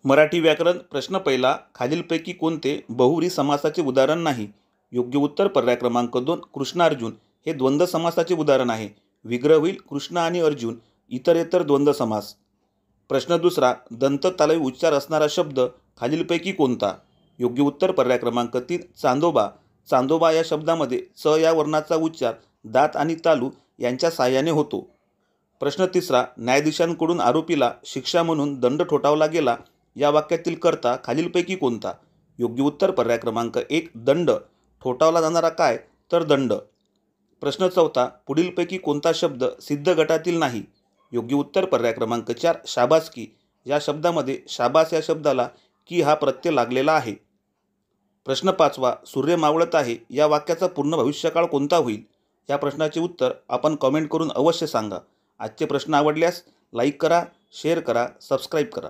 मराठी व्याकरण प्रश्न पहिला, खालीलपैकी कोणते बहुव्रीही समासाचे उदाहरण नाही? योग्य उत्तर पर्याय क्रमांक 2 कृष्णार्जुन हे द्वंद्व समासाचे उदाहरण आहे. विग्रह होईल कृष्ण आणि अर्जुन, इतरेतर द्वंद्व समास. प्रश्न दुसरा, दंत तालवी उच्चार असणारा शब्द खालीलपैकी कोणता? योग्य उत्तर पर्याय क्रमांक 3 चांदोबा. चांदोबा या शब्दामध्ये च या वर्णाचा उच्चार दात आणि तालू यांच्या साहाय्याने होतो. प्रश्न तिसरा, न्यायाधीशांकडून आरोपीला शिक्षा म्हणून दंड ठोठावला गेला या वाक्यातील कर्ता खालीलपैकी कोणता? योग्य उत्तर पर्याय क्रमांक 1 दंड. ठोठावला जाणारा काय तर दंड. प्रश्न चौथा, पुढीलपैकी कोणता शब्द सिद्ध गटातील नाही? योग्य उत्तर पर्याय क्रमांक 4 शाबासकी. या शब्दामध्ये शाबास या शब्दाला की हा प्रत्यय लागलेला आहे. प्रश्न पाचवा, सूर्य मावळत आहे या वाक्याचा पूर्ण भविष्यकाळ कोणता होईल? या प्रश्नाचे उत्तर आपण कमेंट करून अवश्य सांगा. आजचे प्रश्न आवडल्यास लाईक करा, शेअर करा, सबस्क्राईब करा.